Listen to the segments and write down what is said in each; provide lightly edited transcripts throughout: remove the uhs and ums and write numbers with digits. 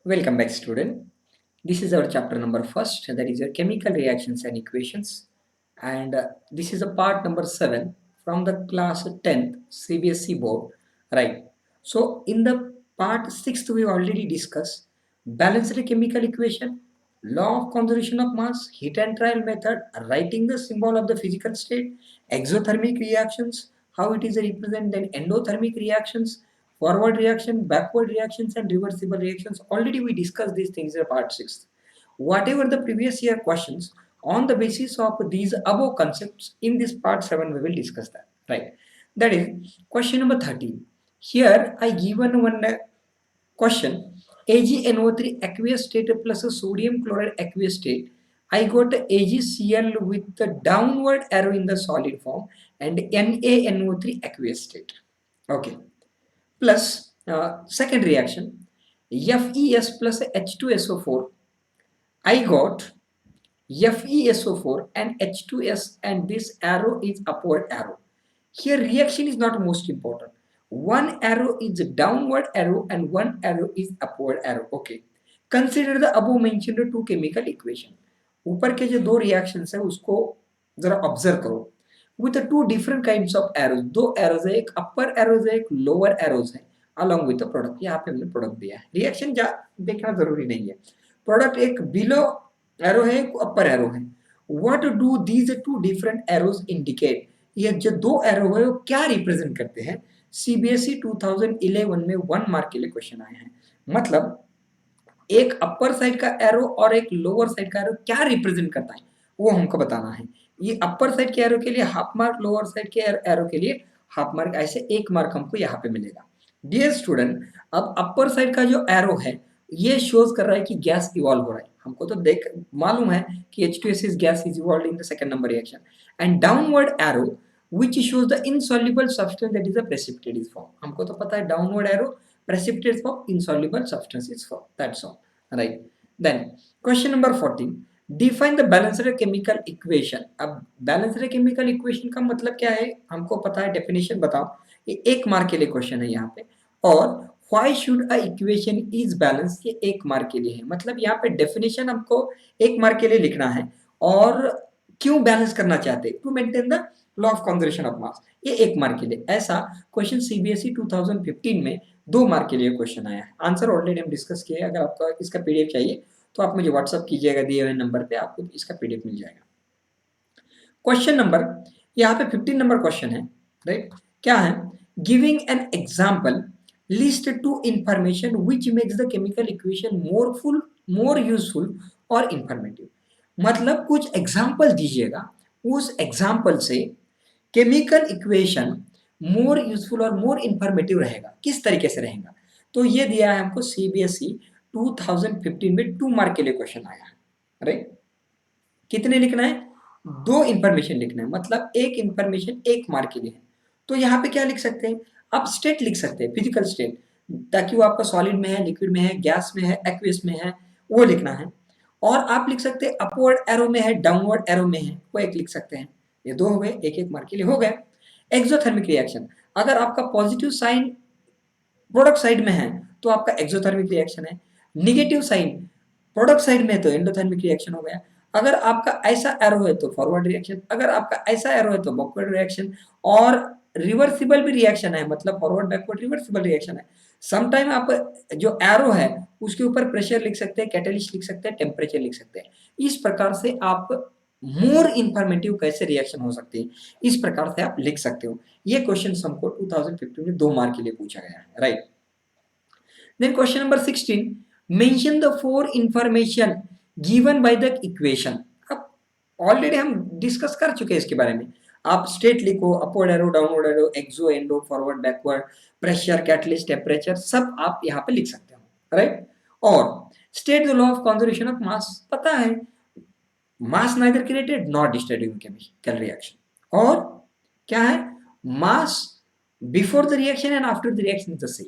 Welcome back, student. This is our chapter number first, that is your chemical reactions and equations, and this is a part number 7 from the class 10th CBSE board, right? So, in the part 6th, we already discussed balanced chemical equation, law of conservation of mass, heat and trial method, writing the symbol of the physical state, exothermic reactions, how it is represented, then endothermic reactions, forward reaction, backward reactions, and reversible reactions. Already we discussed these things in part 6. Whatever the previous year questions, on the basis of these above concepts, in this part 7 we will discuss that, right? That is question number 13. Here I given one question: AgNO3 aqueous state plus a sodium chloride aqueous state. I got AgCl with the downward arrow in the solid form and NaNO3 aqueous state. Okay. Plus second reaction, FeS plus H2SO4. I got FeSO4 and H2S, and this arrow is upward arrow. Here reaction is not most important. One arrow is downward arrow and one arrow is upward arrow. Okay. Consider the above mentioned two chemical equation. ऊपर के जो दो reactions है उसको जरा observe करो with the two different kinds of arrows. दो arrows है, एक upper arrows है, एक lower arrows है, along with the product. यहाँ पे हमने product दिया है. Reaction देखना जरूरी नहीं है. Product एक below arrow है, एक upper arrow है. What do these two different arrows indicate? ये जो दो arrow है वो क्या represent करते हैं? CBSE 2011 में 1 मार्क के लिए क्वेश्चन आए हैं. मतलब एक अपर साइड का एरो और एक लोअर साइड का एरो क्या रिप्रेजेंट करता है वो हमको बताना है. ये अपर साइड के एरो के लिए हाफ मार्क, लोअर साइड के एरो के लिए हाफ मार्क, ऐसे 1 मार्क हमको यहाँ पे मिलेगा. डियर स्टूडेंट, अब अपर साइड का जो एरो है ये शोज कर रहा है कि गैस इवॉल्व हो रहा है. हमको तो देख मालूम है कि H2S is gas is evolved in the second number reaction, and downward arrow which shows the insoluble substance that is a precipitated form. हमको तो पता है downward arrow precipitate form, insoluble substances form. That's all, right? Then question number 14. Define the balanced chemical equation. अब balanced chemical equation का मतलब क्या है हमको पता है, definition बताओ. ये 1 मार्क के लिए क्वेश्चन है यहाँ पे. और why should a equation is balanced, ये 1 मार्क के लिए है. मतलब यहाँ पे definition हमको 1 मार्क के लिए लिखना है. और क्यों बैलेंस करना चाहते हैं? To maintain the law of conservation of mass. ये 1 मार्क के लिए. ऐसा क्वेश्चन CBSE 2015 में 2 मार्क के लिए क्वेश्चन आया है. आंसर ऑलरेडी हम डिस्कस किए. अगर आपका इसका पीडीएफ चाहिए तो आप मुझे व्हाट्सअप कीजिएगा, दिए हुए नंबर पे आपको इसका पीडीएफ मिल जाएगा. क्वेश्चन नंबर यहाँ पे 15 नंबर क्वेश्चन है, राइट? क्या है? Giving an example, list two information which makes the chemical equation more useful और इंफॉर्मेटिव. मतलब कुछ एग्जाम्पल दीजिएगा, उस एग्जाम्पल से केमिकल इक्वेशन मोर यूजफुल और मोर इंफॉर्मेटिव रहेगा. किस तरीके से रहेगा? तो ये दिया है हमको CBSE 2015 में 2 मार्क के लिए क्वेश्चन आया है, राइट? कितने लिखना है? 2 इंफॉर्मेशन लिखना है. मतलब एक इंफॉर्मेशन 1 मार्क के लिए है. तो यहाँ पे क्या लिख सकते हैं? आप स्टेट लिख सकते हैं, फिजिकल स्टेट, ताकि वो आपका सॉलिड में है, लिक्विड में है, गैस में है, एक्वियस में है, वो लिखना है. और आप लिख सकते हैं अपवर्ड एरो में है, डाउनवर्ड एरो में है, वो एक लिख सकते हैं. ये 2 हो गए, 1-1 मार्क के लिए हो गए. एक्सोथर्मिक रिएक्शन, अगर आपका पॉजिटिव साइन प्रोडक्ट साइड में है तो आपका एक्सोथर्मिक रिएक्शन है. नेगेटिव साइन प्रोडक्ट साइड में है तो एंडोथर्मिक रिएक्शन हो गया. अगर आपका ऐसा एरो है तो फॉरवर्ड रिएक्शन, अगर आपका ऐसा एरो है तो बैकवर्ड रिएक्शन. और रिवर्सिबल भी रिएक्शन है, मतलब फॉरवर्ड बैकवर्ड रिवर्सिबल रिएक्शन है. समटाइम आप जो एरो है उसके ऊपर प्रेशर लिख सकते हैं, कैटलिस्ट लिख सकते हैं, टेम्परेचर लिख सकते हैं. इस प्रकार से आप मोर इंफॉर्मेटिव कैसे रिएक्शन हो सकती है, इस प्रकार से आप लिख सकते हो. ये क्वेश्चन हमको 2015 में 2 मार्क के लिए पूछा गया है, right? Then question number 16, mention the 4 information given by the equation. अब ऑलरेडी हम डिस्कस कर चुके हैं इसके बारे में. आप स्टेट लिखो, upward arrow, downward arrow, exo, endo, forward, backward, pressure, catalyst, temperature, सब आप यहाँ पे लिख सकते हो, राइट? और state the law of conservation of mass. पता है mass neither created not destroyed in chemical reaction. और क्या है? मास before the reaction and after the reaction is the same,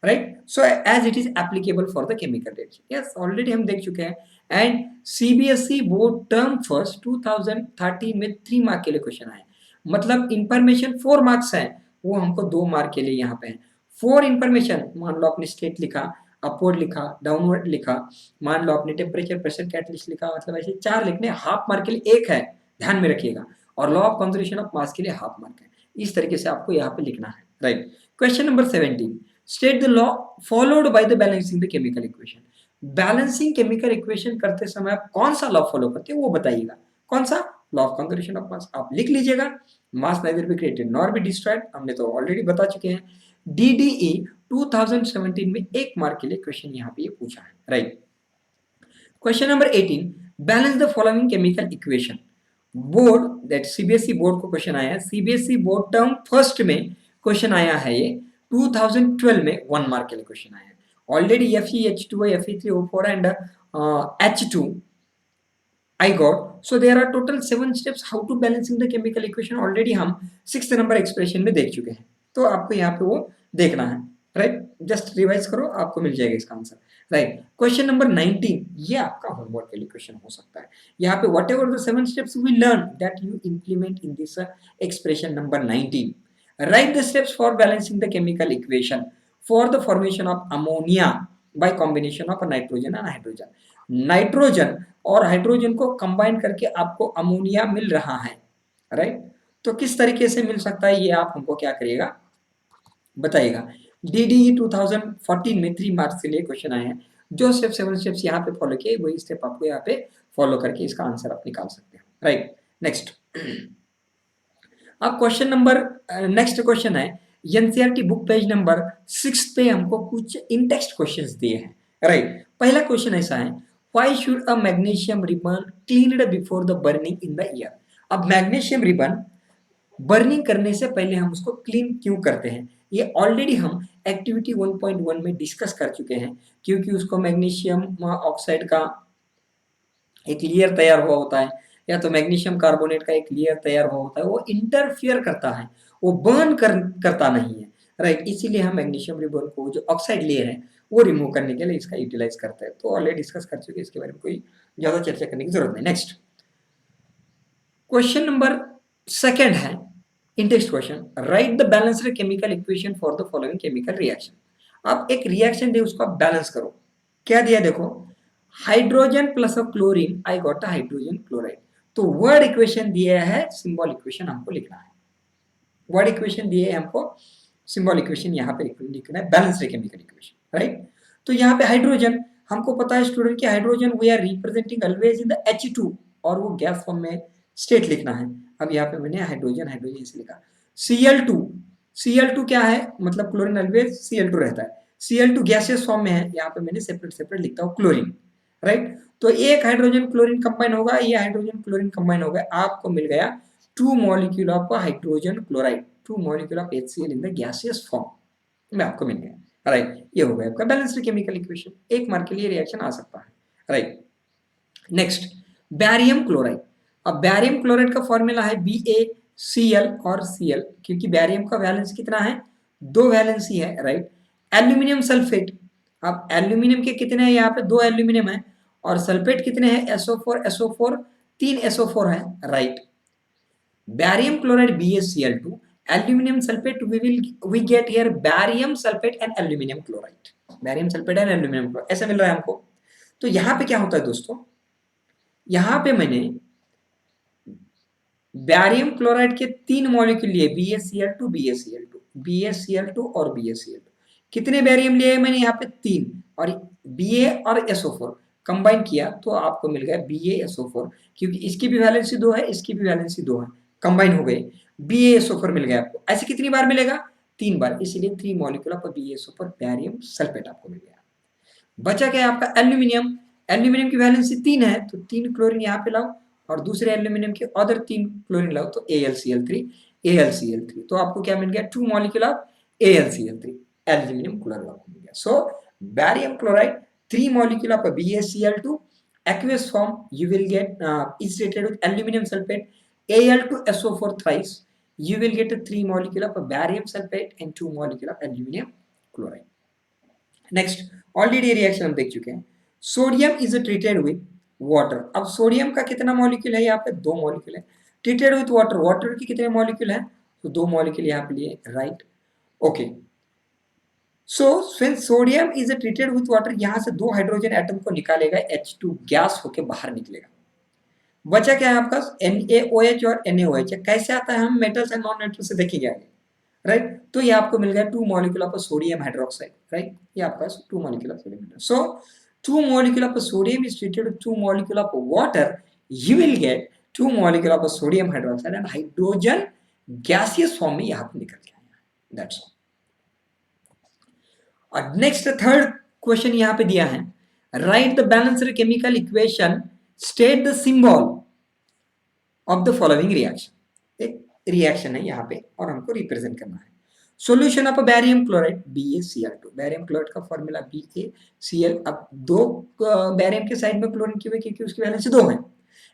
right? So as it is applicable for the chemical reaction. Yes, already हम देख चुके हैं. And CBSE board term first 2013 में 3 mark के लिए क्वेश्चन आए. मतलब इंफॉर्मेशन 4 मार्क्स है, वो हमको 2 मार्क के लिए यहाँ पे है. 4 इंफॉर्मेशन, मान लो आपने स्टेट लिखा, अपवर्ड लिखा, डाउनवर्ड लिखा, मान लो आपने टेम्परेचर, प्रेशर, कैटलिस्ट लिखा, मतलब ऐसे 4 लिखने, हाफ मार्क के लिए 1 है, ध्यान में रखिएगा, और लॉ ऑफ कंजर्वेशन ऑफ मास के लिए हाफ मार्क है। इस तरीके से आपको यहाँ पे लिखना है, right. Question number 17, state the law followed by the balancing the chemical equation. Balancing chemical equation करते समय आप कौन सा लॉ फॉलो करते हैं वो बताइएगा। कौन सा? लॉ ऑफ कंजर्वेशन ऑफ मास। आप लिख लीजिएगा, mass neither be created nor be destroyed, हमने तो ऑलरेडी बता चुके हैं। DDE 2017 में 1 मार्क के लिए क्वेश्चन यहाँ पे ये पूछा है, right. Question number 18, balance the following chemical equation. Board that CBSE board को क्वेश्चन आया है, सीबीएसई बोर्ड टर्म फर्स्ट में क्वेश्चन आया है ये 2012 में 1 मार्क के लिए क्वेश्चन आया है। Already FeH2O, Fe3O4 and H2 I got. So there are total 7 steps how to balancing the chemical equation. Already हम 6th नंबर एक्सप्रेशन में देख चुके हैं, तो आपको यहाँ पे वो देखना है, राइट। जस्ट रिवाइज करो, आपको मिल जाएगा इसका आंसर, राइट। क्वेश्चन नंबर 19, ये आपका होमवर्क के लिए क्वेश्चन हो सकता है। यहाँ पे whatever the 7 steps we learn that you implement in this expression number 19, write the steps for balancing the chemical equation for the formation of ammonia by combination of nitrogen and hydrogen. Nitrogen और hydrogen को combine करके आपको ammonia मिल रहा है, right. तो किस तरीके से मिल सकता है ये आप हमको क्या करिएगा, बताइएगा। DDE 2014 में 3 मार्क्स के लिए क्वेश्चन आए हैं। जो 7 स्टेप्स यहाँ पे फॉलो किए वही स्टेप आपको यहाँ पे फॉलो करके इसका आंसर आप निकाल सकते हैं, राइट। नेक्स्ट, अब क्वेश्चन नंबर नेक्स्ट क्वेश्चन है एनसीईआरटी बुक पेज नंबर 6 पे हमको कुछ इन टेक्स्ट क्वेश्चंस दिए हैं, राइट। पहला क्वेश्चन ऐसा है, why should a magnesium ribbon cleaned before the burning in the year. अब मैग्नीशियम रिबन बर्निंग करने से पहले हम उसको क्लीन क्यों करते हैं, ये ऑलरेडी हम एक्टिविटी 1.1 में डिस्कस कर चुके हैं, क्योंकि उसको मैग्नीशियम ऑक्साइड का एक लेयर तैयार हुआ होता है, या तो मैग्नीशियम कार्बोनेट का एक लेयर तैयार हुआ होता है, वो इंटरफियर करता है, वो बर्न करता नहीं है, राइट। इसीलिए हम मैग्नीशियम रिबन को जो ऑक्साइड लेयर है वो रिमूव करने के लिए इसका यूटिलाइज करते हैं। तो ऑलरेडी डिस्कस कर चुके हैं, इसके बारे में कोई ज्यादा चर्चा करने की जरूरत नहीं। नेक्स्ट क्वेश्चन नंबर सेकंड है in-text question, right the balanced chemical equation for the following chemical reaction. आप एक रिएक्शन दे उसको आप बैलेंस करो। क्या दिया देखो, hydrogen plus of chlorine, I got a hydrogen chloride. तो वर्ड इक्वेशन दिया है, सिंबल इक्वेशन हमको लिखना है। वर्ड इक्वेशन दिए है हमको, सिंबल इक्वेशन यहाँ पे लिखना है, बैलेंस्ड केमिकल इक्वेशन, राइट। तो यहाँ पे हाइड्रोजन हमको पता है स्टूडेंट कि hydrogen we are representing always in the H2 और वो गैस फॉर्म में स्टेट लिखना है। अब यहाँ पे मैंने हाइड्रोजन हाइड्रोजन से लिखा। Cl2, Cl2 क्या है, मतलब क्लोरीन ऑलवेज Cl2 रहता है, Cl2 गैसियस फॉर्म में है, यहाँ पे मैंने सेपरेट सेपरेट लिखता हूँ क्लोरीन, राइट। तो एक हाइड्रोजन क्लोरीन कंबाइन होगा, ये हाइड्रोजन क्लोरीन कंबाइन हो गया, आपको मिल गया 2 molecule of hydrogen chloride, 2 molecule of HCl in the gaseous form में आपको मिल गया, राइट। ये हो गया आपका बैलेंस्ड केमिकल इक्वेशन, 1 मार्क के लिए रिएक्शन आ सकता है, राइट। Next, barium chloride. अब बैरियम क्लोराइड का फॉर्मूला है BaCl और Cl, क्योंकि बैरियम का वैलेंस कितना है, 2 वैलेंस ही है, राइट। एल्यूमिनियम सल्फेट, अब एल्यूमिनियम के कितने हैं, यहाँ पे 2 एल्यूमिनियम है, और सल्फेट कितने हैं, SO4 3 SO4 है, right. Barium chloride BaCl2, aluminum sulfate we get here barium sulfate and aluminum chloride, barium sulfate and aluminum chloride ऐसा मिल रहा है हमको। तो यहाँ पे क्या होता है दोस्तों, यहाँ पे मैंने बैरियम क्लोराइड के 3 मॉलिक्यूल लिए, BaCl2 और BaCl2। कितने बैरियम लिए मैंने यहाँ पे 3, और Ba और SO4 कंबाइन किया तो आपको मिल गया BaSO4, क्योंकि इसकी भी वैलेंसी 2 है, इसकी भी वैलेंसी 2 है, कंबाइन हो गए, BaSO4 मिल गया आपको। ऐसे कितनी बार मिलेगा, 3 बार, इसीलिए 3 molecule of BaSO4 barium sulphate आपको मिल गया। बचा क्या आपका एल्यूमिनियम, एल्यूमिनियम की वैलेंसी 3 है, तो 3 क्लोरीन यहाँ पे लाओ, और दूसरे एल्यूमिनियम के अदर 3 क्लोरीन लाओ, तो AlCl3 तो आपको क्या मिल गया, 2 molecule of AlCl3 aluminium chloride आपको मिल गया। सो barium chloride 3 molecule of a BaCl2 aqueous form, you will get is treated with aluminum sulfate Al2SO4 thrice, you will get a 3 molecule of a barium sulfate and 2 molecule of aluminum chloride. Next, already reaction हम देख चुके हैं। Sodium is treated with water. अब sodium का कितना molecule है, यहाँ पे 2 मॉलिक्यूल है, ट्रीटेड विथ वाटर, वाटर की कितने मॉलिक्यूल है, तो 2 मॉलिक्यूल यहाँ पे लिए, right. Okay, so when sodium is treated with water, यहां से दो हाइड्रोजन एटम को निकालेगा, H2 गैस होके बाहर निकलेगा। बचा क्या है आपका NaOH और NaOH। कैसे आता है हम मेटल्स एंड नॉन मेटल्स से देखेंगे आगे, राइट। तो ये आपको मिल गया 2 molecule of sodium hydroxide, right. ये आपका 2 molecule of sodium. So 2 molecule of sodium is treated with 2 molecule of water, you will get 2 molecule of sodium hydroxide and hydrogen gaseous form में यहाँ पे निकल के आया। That's all। और next third question यहाँ पे दिया है, right the balanced chemical equation, state the symbol of the following reaction. एक रिएक्शन है यहाँ पे और हमको रिप्रेजेंट करना है। Solution of barium chloride BaCl2। Barium chloride का फॉर्मूला BaCl। अब दो बैरियम के साइड में क्लोरीन क्यों है, क्योंकि उसकी वैलेंसी 2 है।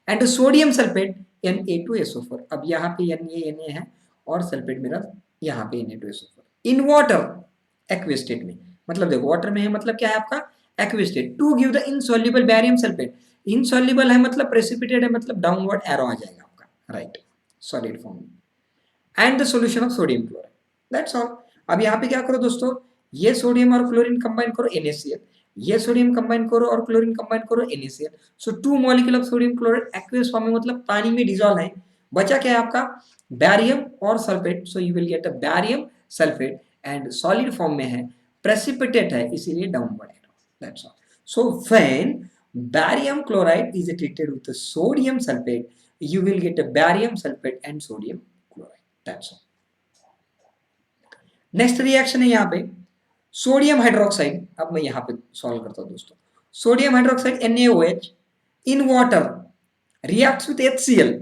And sodium sulphate Na2SO4। अब यहाँ पे Na है और सल्फेट मेरा यहाँ पे Na2SO4 in water aqueous state में। मतलब देखो वाटर में है मतलब क्या है आपका aqueous state. To give the insoluble barium sulphate, insoluble है मतलब प्रेसिपिटेट है मतलब डाउनवर्ड एरो आ जाएगा आपका, राइट, सॉलिड फॉर्म में। And the solution of sodium chloride, that's all. अब यहाँ पे क्या करो दोस्तों, ये सोडियम और क्लोरीन कंबाइन करो NaCl, ये सोडियम कंबाइन करो और क्लोरीन कंबाइन करो NaCl। So 2 molecule of sodium chloride aqueous form में मतलब पानी में डिसॉल्व है। बचा क्या है आपका बैरियम और sulphate. So you will get a barium sulphate and solid form में है, प्रेसिपिटेट है इसीलिए downward arrow, that's all. So when barium chloride is treated with the sodium sulfate, you will get a barium sulfate and sodium chloride, that's all। Next reaction है यहाँ पे sodium hydroxide. अब मैं यहाँ पे सॉल्व करता हूँ दोस्तों। Sodium hydroxide NaOH in water reacts with HCl,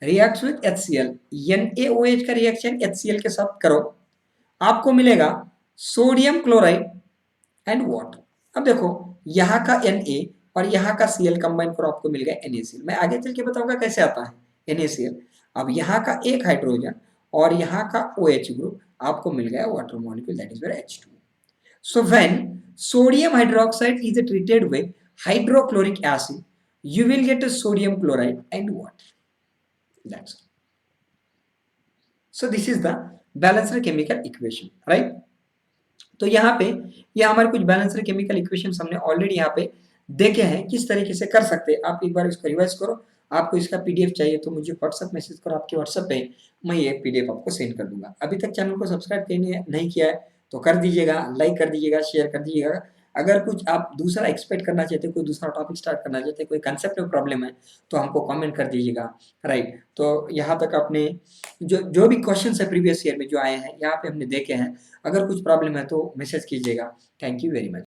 reacts with HCl। NaOH का रिएक्शन HCl के साथ करो, आपको मिलेगा सोडियम क्लोराइड एंड वाटर। अब देखो यहाँ का Na और यहाँ का Cl कंबाइन करो, आपको मिल गया NaCl। मैं आगे चल के बताऊंगा कैसे आता है NaCl। अब यहाँ का एक हाइड्रोजन और यहाँ का OH ग्रुप, आपको मिल गया water molecule, that is where H2। So when sodium hydroxide is treated with hydrochloric acid, you will get a sodium chloride and water, that's all। so this is the balanced chemical equation, right। तो यहाँ पे ये हमारे कुछ balanced chemical equation हमने already यहाँ पे देखे हैं किस तरीके से कर सकते हैं। आप एक बार इसको रिवाइज करो। आपको इसका PDF चाहिए तो मुझे व्हाट्सएप मैसेज करो, आपके व्हाट्सएप पे मैं ये PDF आपको सेंड कर दूंगा। अभी तक चैनल को सब्सक्राइब नहीं किया है तो कर दीजिएगा, लाइक कर दीजिएगा, शेयर कर दीजिएगा। अगर कुछ आप दूसरा एक्सपेक्ट करना चाहते हैं, कोई दूसरा टॉपिक स्टार्ट करना चाहते हैं, कोई कंसेप्ट में प्रॉब्लम है तो हमको कमेंट कर दीजिएगा, राइट। तो यहाँ तक आपने जो भी क्वेश्चन है प्रीवियस ईयर में जो आए हैं यहाँ पे हमने देखे हैं। अगर कुछ प्रॉब्लम है तो मैसेज कीजिएगा। Thank you very much.